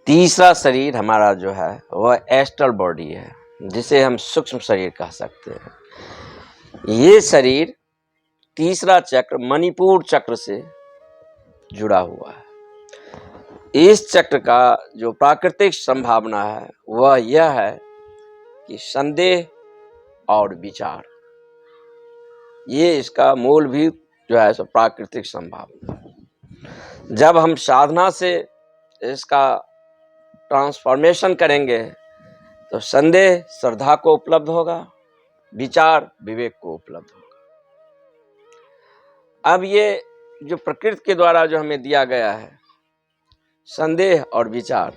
तीसरा शरीर हमारा जो है वह एस्ट्रल बॉडी है, जिसे हम सूक्ष्म शरीर कह सकते हैं। ये शरीर तीसरा चक्र मणिपुर चक्र से जुड़ा हुआ है। इस चक्र का जो प्राकृतिक संभावना है वह यह है कि संदेह और विचार, ये इसका मूल भी जो है सो प्राकृतिक संभावना। जब हम साधना से इसका ट्रांसफॉर्मेशन करेंगे तो संदेह श्रद्धा को उपलब्ध होगा, विचार विवेक को उपलब्ध होगा। अब ये जो प्रकृति के द्वारा जो हमें दिया गया है संदेह और विचार,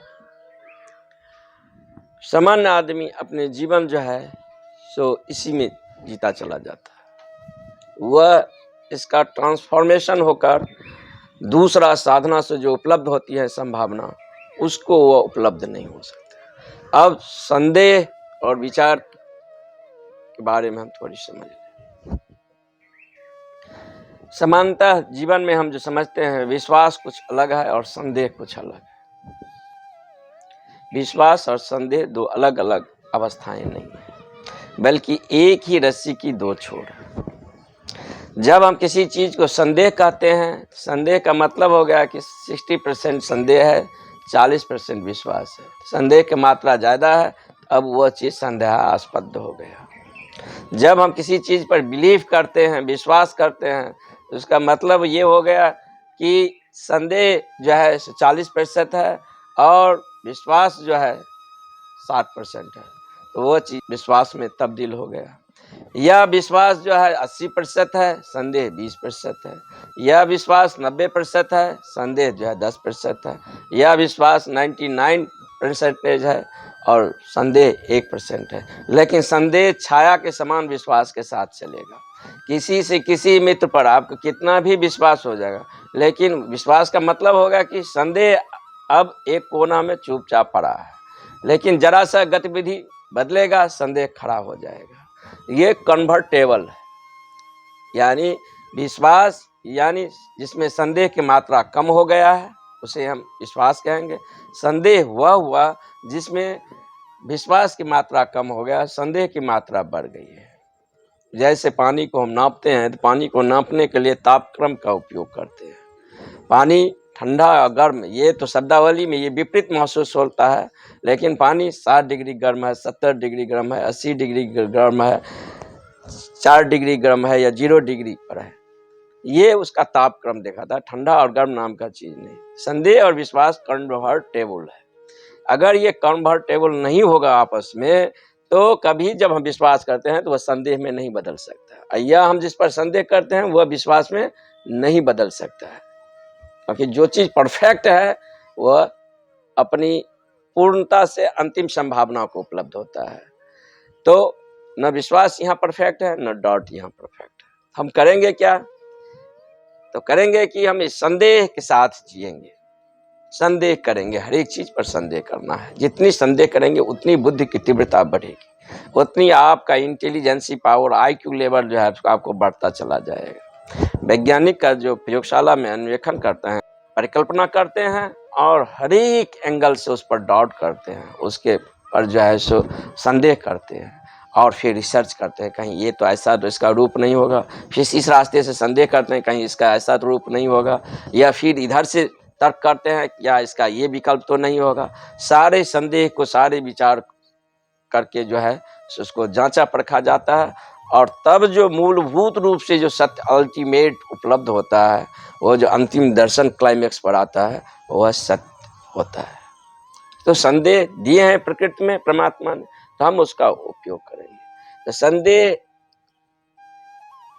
सामान्य आदमी अपने जीवन जो है सो इसी में जीता चला जाता है। वह इसका ट्रांसफॉर्मेशन होकर दूसरा साधना से जो उपलब्ध होती है संभावना, उसको वह उपलब्ध नहीं हो सकता। अब संदेह और विचार के बारे में हम थोड़ी समझ लें। समानतः जीवन में हम जो समझते हैं विश्वास कुछ अलग है और संदेह कुछ अलग है। विश्वास और संदेह दो अलग अलग अवस्थाएं नहीं है, बल्कि एक ही रस्सी की दो छोर है। जब हम किसी चीज को संदेह कहते हैं, संदेह का मतलब हो गया कि 60% संदेह है, 40% विश्वास है। संदेह की मात्रा ज्यादा है, अब वह चीज संदेहास्पद हो गया। जब हम किसी चीज पर बिलीव करते हैं, विश्वास करते हैं, तो उसका मतलब ये हो गया कि संदेह जो है 40% है और विश्वास जो है 60% है, तो वो चीज विश्वास में तब्दील हो गया। यह विश्वास जो है 80% है, संदेह 20% है। यह विश्वास 90% है, संदेह जो है 10% है। यह विश्वास 99% है और संदेह 1% है। लेकिन संदेह छाया के समान विश्वास के साथ चलेगा। किसी से किसी मित्र पर आपको कितना भी विश्वास हो जाएगा, लेकिन विश्वास का मतलब होगा कि संदेह अब एक कोना में चुपचाप पड़ा है, लेकिन जरा सा गतिविधि बदलेगा, संदेह खड़ा हो जाएगा। ये कन्वर्टेबल है, यानी विश्वास यानी जिसमें संदेह की मात्रा कम हो गया है उसे हम विश्वास कहेंगे। संदेह वह हुआ जिसमें विश्वास की मात्रा कम हो गया, संदेह की मात्रा बढ़ गई है। जैसे पानी को हम नापते हैं तो पानी को नापने के लिए तापक्रम का उपयोग करते हैं। पानी ठंडा और गर्म, ये तो शब्दावली में ये विपरीत महसूस होता है, लेकिन पानी 60 डिग्री गर्म है, 70 डिग्री गर्म है, 80 डिग्री गर्म है, 4 डिग्री गर्म है या 0 डिग्री पर है, ये उसका तापक्रम देखा था। ठंडा और गर्म नाम का चीज नहीं। संदेह और विश्वास कन्वर्टेबल है। अगर ये कन्वर्टेबल नहीं होगा आपस में, तो कभी जब हम विश्वास करते हैं तो वह संदेह में नहीं बदल सकता, या हम जिस पर संदेह करते हैं वह विश्वास में नहीं बदल सकता है। क्योंकि जो चीज परफेक्ट है वह अपनी पूर्णता से अंतिम संभावना को उपलब्ध होता है। तो न विश्वास यहाँ परफेक्ट है, न डॉट यहाँ परफेक्ट है। हम करेंगे क्या? तो करेंगे कि हम इस संदेह के साथ जिएंगे। संदेह करेंगे, हर एक चीज पर संदेह करना है। जितनी संदेह करेंगे उतनी बुद्धि की तीव्रता बढ़ेगी, उतनी आपका इंटेलिजेंसी पावर, IQ लेवल जो है आपको बढ़ता चला जाएगा। वैज्ञानिक का जो प्रयोगशाला में अन्वेषण करते हैं, परिकल्पना करते हैं और हर एक एंगल से उस पर डाउट करते हैं, उसके पर जो है सो संदेह करते हैं और फिर रिसर्च करते हैं, कहीं ये तो ऐसा तो इसका रूप नहीं होगा। फिर इस रास्ते से संदेह करते हैं, कहीं इसका ऐसा तो रूप नहीं होगा, या फिर इधर से तर्क करते हैं या इसका ये विकल्प तो नहीं होगा। सारे संदेह को, सारे विचार करके जो है उसको जांचा परखा जाता है, और तब जो मूलभूत रूप से जो सत्य अल्टीमेट उपलब्ध होता है, वो जो अंतिम दर्शन क्लाइमेक्स पर आता है, वह सत्य होता है। तो संदेह दिए हैं प्रकृति में परमात्मा ने, तो हम उसका उपयोग करेंगे। तो संदेह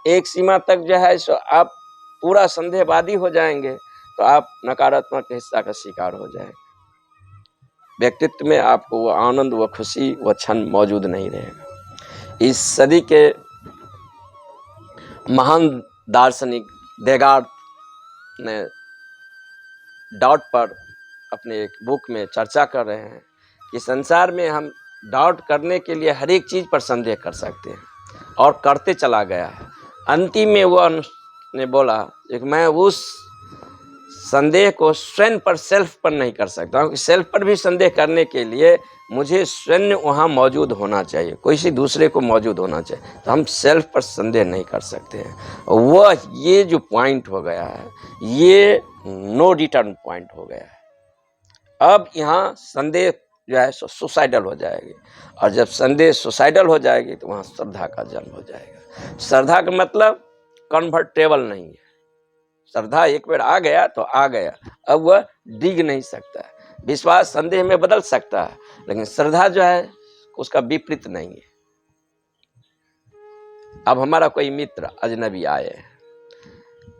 एक सीमा तक जो है सो आप पूरा संदेहवादी हो जाएंगे तो आप नकारात्मक हिस्सा का शिकार हो जाएंगे। व्यक्तित्व में आपको वो आनंद, वो खुशी, वो क्षण मौजूद नहीं रहेगा। इस सदी के महान दार्शनिक डेगार्थ ने डाउट पर अपने एक बुक में चर्चा कर रहे हैं कि संसार में हम डाउट करने के लिए हर एक चीज पर संदेह कर सकते हैं, और करते चला गया है। अंतिम में वह ने बोला कि मैं उस संदेह को स्वयं पर, सेल्फ पर नहीं कर सकता, क्योंकि सेल्फ पर भी संदेह करने के लिए मुझे स्वयं वहाँ मौजूद होना चाहिए, कोई सी दूसरे को मौजूद होना चाहिए, तो हम सेल्फ पर संदेह नहीं कर सकते हैं। वह ये जो पॉइंट हो गया है, ये नो रिटर्न पॉइंट हो गया है। अब यहाँ संदेह जो है सुसाइडल हो जाएगी, और जब संदेह सुसाइडल हो जाएगी तो वहाँ श्रद्धा का जन्म हो जाएगा। श्रद्धा का मतलब कन्वर्टेबल नहीं है। श्रद्धा एक बार आ गया तो आ गया, अब वह डिग नहीं सकता है। विश्वास संदेह में बदल सकता है, लेकिन श्रद्धा जो है उसका विपरीत नहीं है। अब हमारा कोई मित्र अजनबी आए हैं,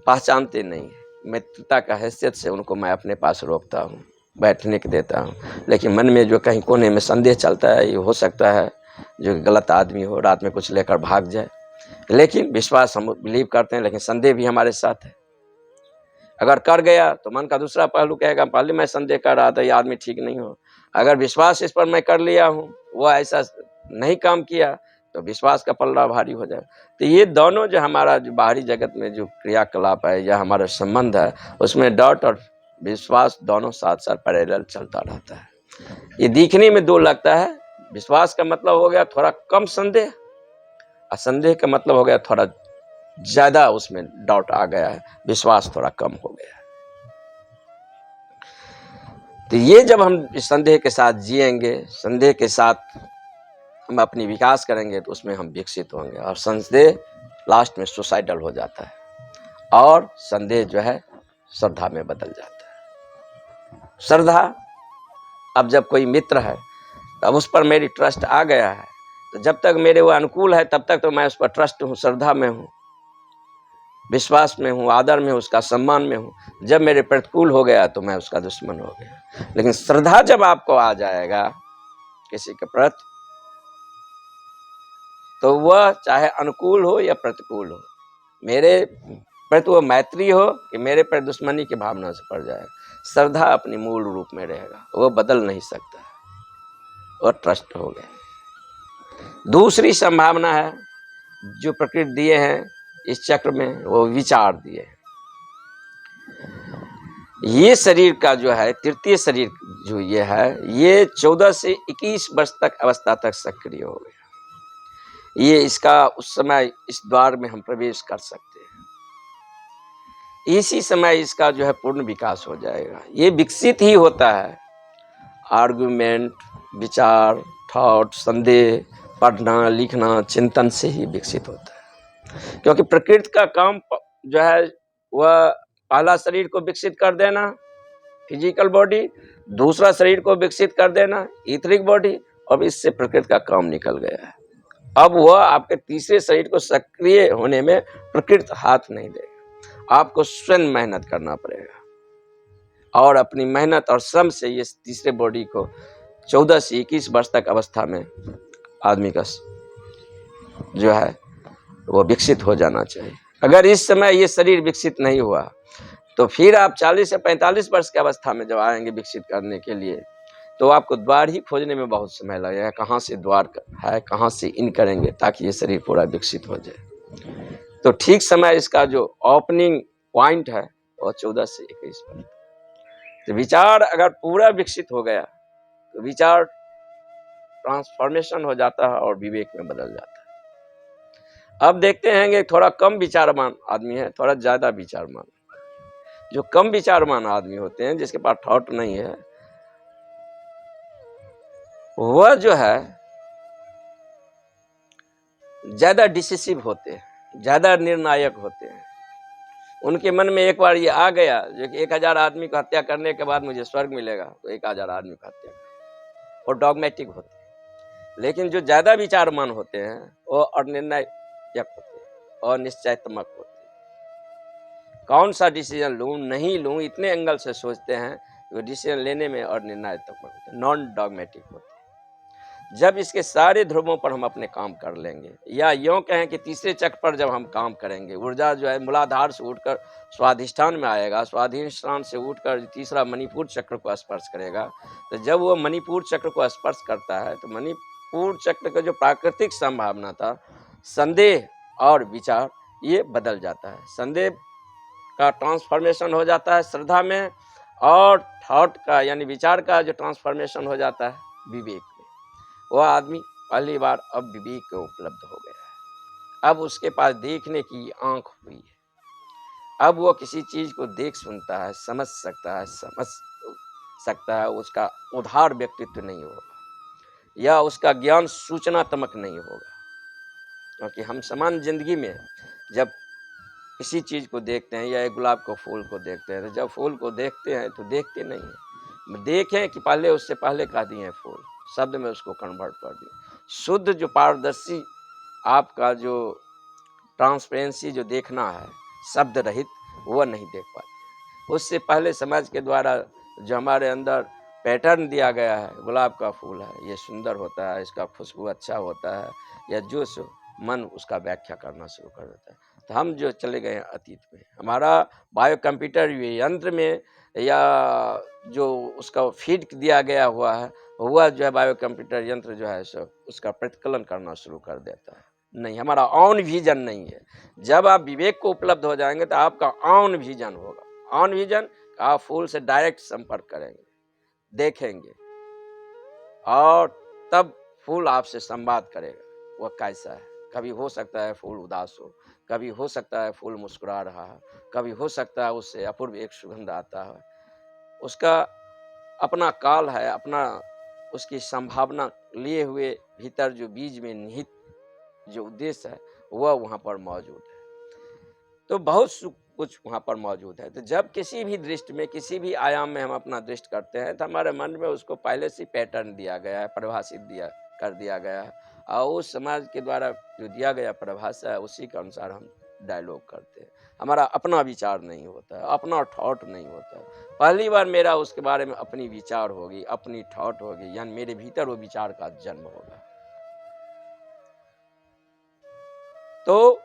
पहचानते नहीं है, मित्रता का हैसियत से उनको मैं अपने पास रोकता हूँ, बैठने के देता हूँ, लेकिन मन में जो कहीं कोने में संदेह चलता है, ये हो सकता है जो गलत आदमी हो, रात में कुछ लेकर भाग जाए। लेकिन विश्वास हम बिलीव करते हैं, लेकिन संदेह भी हमारे साथ है। अगर कर गया तो मन का दूसरा पहलू कहेगा पहले मैं संदेह कर रहा था, ये आदमी ठीक नहीं हो। अगर विश्वास इस पर मैं कर लिया हूँ, वो ऐसा नहीं काम किया, तो विश्वास का पलड़ा भारी हो जाए। तो ये दोनों जो हमारा जो बाहरी जगत में जो क्रियाकलाप है या हमारा संबंध है, उसमें डाउट और विश्वास दोनों साथ साथ पैरेलल चलता रहता है। ये दिखने में दो लगता है। विश्वास का मतलब हो गया थोड़ा कम संदेह, और संदेह का मतलब हो गया थोड़ा ज्यादा उसमें डाउट आ गया है, विश्वास थोड़ा कम हो गया है। तो ये जब हम संदेह के साथ जिएंगे, संदेह के साथ हम अपनी विकास करेंगे, तो उसमें हम विकसित होंगे। और संदेह लास्ट में सुसाइडल हो जाता है, और संदेह जो है श्रद्धा में बदल जाता है। श्रद्धा, अब जब कोई मित्र है तब उस पर मेरी ट्रस्ट आ गया है, तो जब तक मेरे वो अनुकूल है तब तक तो मैं उस पर ट्रस्ट हूँ, श्रद्धा में हूँ, विश्वास में हूँ, आदर में हूँ, उसका सम्मान में हूँ। जब मेरे प्रतिकूल हो गया तो मैं उसका दुश्मन हो गया। लेकिन श्रद्धा जब आपको आ जाएगा किसी के प्रति, तो वह चाहे अनुकूल हो या प्रतिकूल हो, मेरे प्रति वो मैत्री हो कि मेरे पर दुश्मनी की भावना से पड़ जाएगा, श्रद्धा अपनी मूल रूप में रहेगा, वो बदल नहीं सकता, वो ट्रस्ट हो गया। दूसरी संभावना है जो प्रकृति दिए हैं इस चक्र में, वो विचार दिए हैं। ये शरीर का जो है तृतीय शरीर जो ये है, ये 14 से 21 वर्ष तक अवस्था तक सक्रिय हो गया। ये इसका उस समय इस द्वार में हम प्रवेश कर सकते हैं। इसी समय इसका जो है पूर्ण विकास हो जाएगा। ये विकसित ही होता है आर्गुमेंट, विचार, थॉट, संदेह, पढ़ना लिखना, चिंतन से ही विकसित होता है। क्योंकि प्रकृति का काम जो है वह पहला शरीर को विकसित कर देना, फिजिकल बॉडी, दूसरा शरीर को विकसित कर देना, ईथरिक बॉडी, और इससे प्रकृति का काम निकल गया है। अब वह आपके तीसरे शरीर को सक्रिय होने में प्रकृति हाथ नहीं देगा, आपको स्वयं मेहनत करना पड़ेगा, और अपनी मेहनत और श्रम से ये तीसरे बॉडी को 14 से 21 वर्ष तक अवस्था में आदमी का जो है वो विकसित हो जाना चाहिए। अगर इस समय ये शरीर विकसित नहीं हुआ, तो फिर आप 40 से 45 वर्ष की अवस्था में जब आएंगे विकसित करने के लिए, तो आपको द्वार ही खोजने में बहुत समय लगेगा, कहाँ से द्वार है, कहाँ से इन करेंगे ताकि ये शरीर पूरा विकसित हो जाए। तो ठीक समय इसका जो ओपनिंग पॉइंट है वो 14 से 21 वर्ष। तो विचार अगर पूरा विकसित हो गया तो विचार ट्रांसफॉर्मेशन हो जाता है और विवेक में बदल जाता है। अब देखते हैं कि थोड़ा कम विचारमान आदमी है, थोड़ा ज्यादा विचारमान। जो कम विचारमान आदमी होते हैं, जिसके पास थॉट नहीं है, वह जो है ज्यादा डिसिसिव होते हैं, ज्यादा निर्णायक होते हैं। उनके मन में एक बार ये आ गया जो कि 1000 आदमी को हत्या करने के बाद मुझे स्वर्ग मिलेगा, तो 1000 आदमी को हत्या कर, वो डॉगमेटिक होते हैं। लेकिन जो ज्यादा विचारमान होते हैं वो अनिर्णायक होते हैं और निश्चयात्मक होते हैं। कौन सा डिसीजन लूं नहीं लूं इतने एंगल से सोचते हैं, वो डिसीजन लेने में और निर्णयात्मक होते हैं, नॉन डॉगमेटिक होते हैं। जब इसके सारे ध्रुवों पर हम अपने काम कर लेंगे, या यूं कहें कि तीसरे चक्र पर जब हम काम करेंगे, ऊर्जा जो है मूलाधार से उठकर स्वाधिष्ठान में आएगा, स्वाधिष्ठान से उठकर तीसरा मणिपुर चक्र को स्पर्श करेगा। तो जब वो मणिपुर चक्र को स्पर्श करता है तो मणिपुर चक्र का जो प्राकृतिक संभावना था संदेह और विचार, ये बदल जाता है। संदेह का ट्रांसफॉर्मेशन हो जाता है श्रद्धा में, और थॉट का यानी विचार का जो ट्रांसफॉर्मेशन हो जाता है विवेक में। वह आदमी पहली बार अब विवेक को उपलब्ध हो गया है। अब उसके पास देखने की आंख हुई है। अब वो किसी चीज को देख सुनता है, समझ सकता है, उसका उधार व्यक्तित्व नहीं होगा, या उसका ज्ञान सूचनात्मक नहीं होगा। क्योंकि हम सामान्य जिंदगी में जब किसी चीज को देखते हैं, या एक गुलाब को फूल को देखते हैं, तो जब फूल को देखते हैं तो देखते नहीं है, देखें कि पहले उससे पहले कह दिए हैं फूल, शब्द में उसको कन्वर्ट कर दिए। शुद्ध जो पारदर्शी आपका जो ट्रांसपेरेंसी जो देखना है शब्द रहित, वह नहीं देख पाते। उससे पहले समाज के द्वारा जो हमारे अंदर पैटर्न दिया गया है, गुलाब का फूल है, ये सुंदर होता है, इसका खुशबू अच्छा होता है, या जो सो मन उसका व्याख्या करना शुरू कर देता है। तो हम जो चले गए हैं अतीत में, हमारा बायो कंप्यूटर यंत्र में या जो उसका फीड दिया गया हुआ है, वह जो है बायो कंप्यूटर यंत्र जो है सो उसका प्रतिकलन करना शुरू कर देता है। नहीं, हमारा ऑन विजन नहीं है। जब आप विवेक को उपलब्ध हो जाएंगे तो आपका ऑन विजन होगा। ऑन विजन, आप फूल से डायरेक्ट संपर्क करेंगे, देखेंगे, और तब फूल आपसे संवाद करेगा वह कैसा है। कभी हो सकता है फूल उदास हो, कभी हो सकता है फूल मुस्कुरा रहा है, कभी हो सकता है उससे अपूर्व एक सुगंध आता है। उसका अपना काल है, अपना उसकी संभावना लिए हुए भीतर जो बीज में निहित जो उद्देश्य है वह वहाँ पर मौजूद है। तो बहुत कुछ वहाँ पर मौजूद है। तो जब किसी भी दृष्टि में, किसी भी आयाम में हम अपना दृष्टि करते हैं, तो हमारे मन में उसको पहले से पैटर्न दिया गया है, परिभाषित कर दिया गया है, और उस समाज के द्वारा जो दिया गया परिभाषा है उसी के अनुसार हम डायलॉग करते हैं। हमारा अपना विचार नहीं होता है, अपना थॉट नहीं होता है। पहली बार मेरा उसके बारे में अपनी विचार होगी, अपनी थॉट होगी, यानी मेरे भीतर वो विचार का जन्म होगा। तो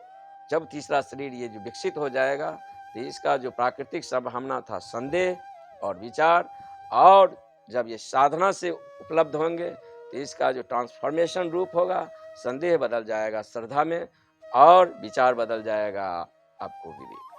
जब तीसरा शरीर ये जो विकसित हो जाएगा, तो इसका जो प्राकृतिक संभावना था संदेह और विचार, और जब ये साधना से उपलब्ध होंगे तो इसका जो ट्रांसफॉर्मेशन रूप होगा, संदेह बदल जाएगा श्रद्धा में, और विचार बदल जाएगा आपको विवेक।